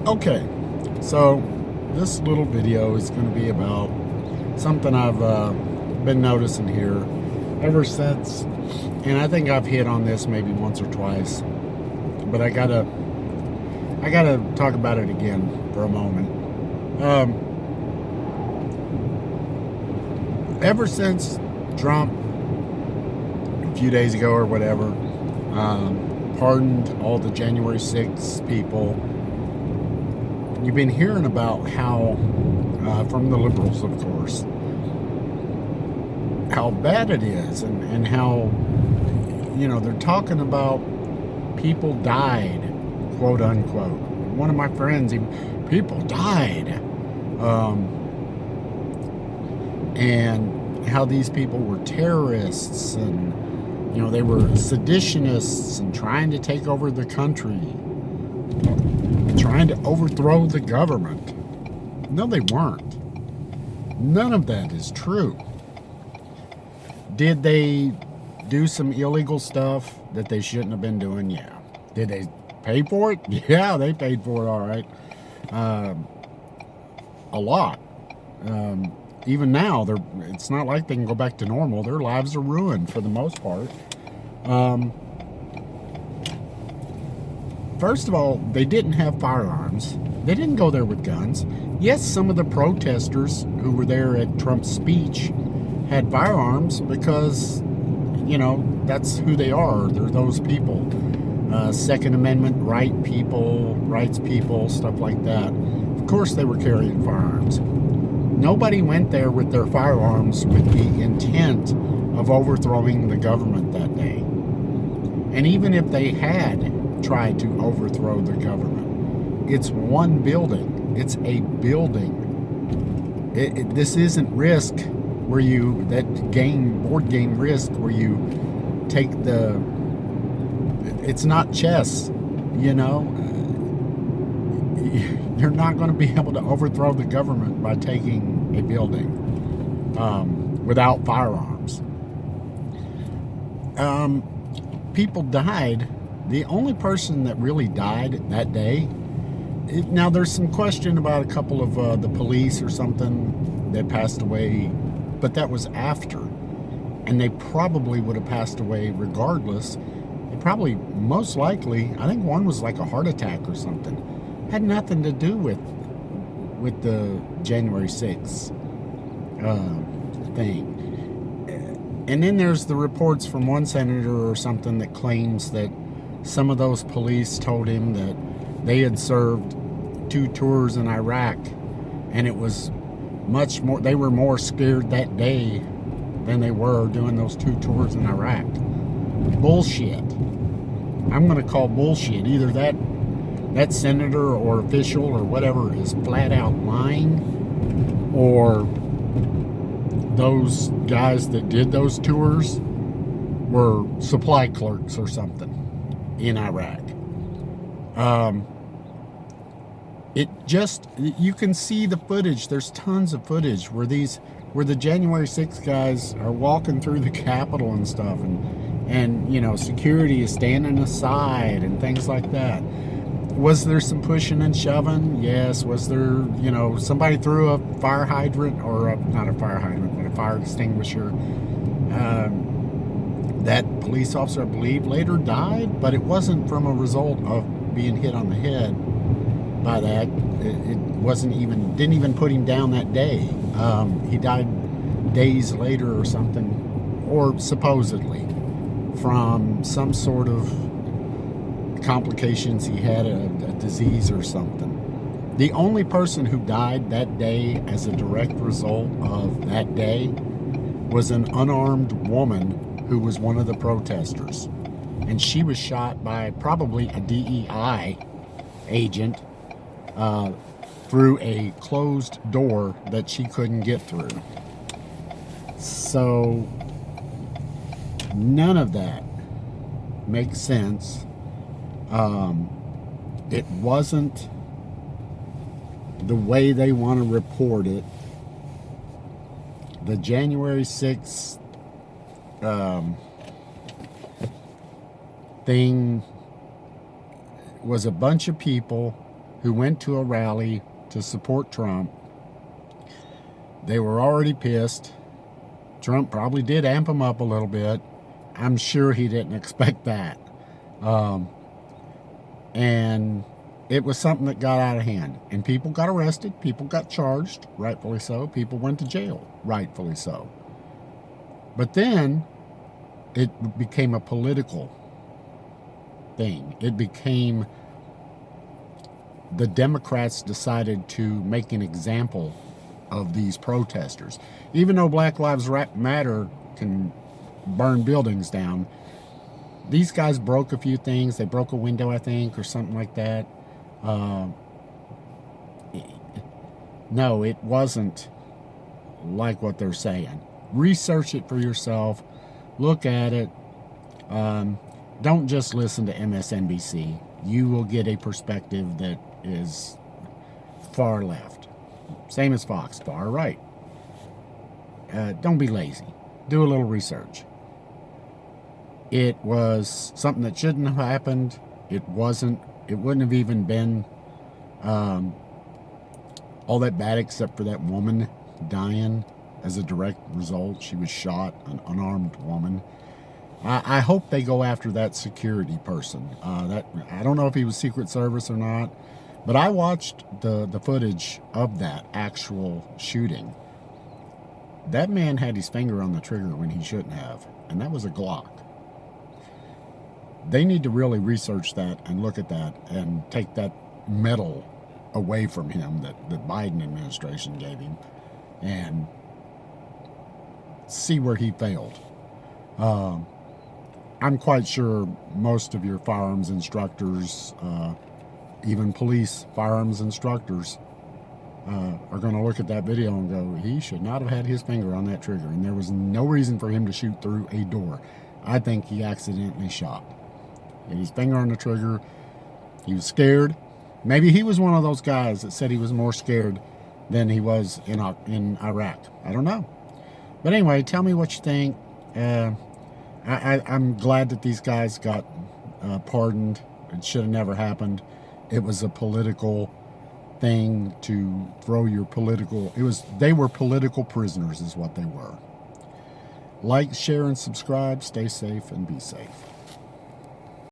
Okay, so this little video is going to be about something I've been noticing here ever since, and I think I've hit on this maybe once or twice, but I gotta talk about it again for a moment. Ever since Trump, a few days ago or whatever, pardoned all the January 6th people, you've been hearing about how, from the liberals, of course, how bad it is, and how, they're talking about people died, quote unquote. One of my friends, people died. And how these people were terrorists, and, they were seditionists and trying to take over the country, trying to overthrow the government. No, they weren't. None of that is true. Did they do some illegal stuff that they shouldn't have been doing? Yeah. Did they pay for it? Yeah, they paid for it, all right. A lot. Even now, it's not like they can go back to normal. Their lives are ruined for the most part. First of all, they didn't have firearms. They didn't go there with guns. Yes, some of the protesters who were there at Trump's speech had firearms because, that's who they are. They're those people. Second Amendment rights people, stuff like that. Of course they were carrying firearms. Nobody went there with their firearms with the intent of overthrowing the government that day. And even if they had tried to overthrow the government, it's one building. It's a building. This isn't Risk, where board game Risk, where you take it's not chess, You're not going to be able to overthrow the government by taking a building without firearms. People died. The only person that really died that day, now there's some question about a couple of the police or something that passed away, but that was after. And they probably would have passed away regardless. They probably, most likely, I think one was like a heart attack or something. Had nothing to do with the January 6th thing. And then there's the reports from one senator or something that claims that some of those police told him that they had served 2 tours in Iraq, and it was much more, they were more scared that day than they were doing those 2 tours in Iraq. Bullshit. I'm going to call bullshit. Either that senator or official or whatever is flat out lying, or those guys that did those tours were supply clerks or something in Iraq. You can see the footage. There's tons of footage where the January 6th guys are walking through the Capitol and stuff, and security is standing aside and things like that. Was there some pushing and shoving? Yes. Was there, somebody threw a fire hydrant, or not a fire hydrant, but a fire extinguisher? That police officer, I believe, later died, but it wasn't from a result of being hit on the head by that. It didn't even put him down that day. He died days later or something, or supposedly from some sort of complications. He had a disease or something. The only person who died that day as a direct result of that day was an unarmed woman who was one of the protesters, and she was shot by probably a DEI agent through a closed door that she couldn't get through. So none of that makes sense. It wasn't the way they want to report it. The January 6th thing was a bunch of people who went to a rally to support Trump. They were already pissed. Trump probably did amp them up a little bit. I'm sure he didn't expect that. And it was something that got out of hand. And people got arrested. People got charged, rightfully so. People went to jail, rightfully so. But then it became a political thing. It became the Democrats decided to make an example of these protesters. Even though Black Lives Matter can burn buildings down, these guys broke a few things. They broke a window, I think, or something like that. No, it wasn't like what they're saying. Research it for yourself. Look at it. Don't just listen to MSNBC. You will get a perspective that is far left. Same as Fox, far right. Don't be lazy. Do a little research. It was something that shouldn't have happened. It wasn't. It wouldn't have even been all that bad except for that woman dying as a direct result. She was shot, an unarmed woman. I hope they go after that security person. I don't know if he was Secret Service or not, but I watched the footage of that actual shooting. That man had his finger on the trigger when he shouldn't have, and that was a Glock. They need to really research that and look at that and take that medal away from him that the Biden administration gave him and see where he failed. I'm quite sure most of your firearms instructors, even police firearms instructors, are going to look at that video and go, he should not have had his finger on that trigger. And there was no reason for him to shoot through a door. I think he accidentally shot. He had his finger on the trigger. He was scared. Maybe he was one of those guys that said he was more scared than he was in Iraq. I don't know. But anyway, tell me what you think. I'm glad that these guys got pardoned. It should have never happened. It was a political thing to throw your political... They were political prisoners is what they were. Like, share, and subscribe. Stay safe and be safe.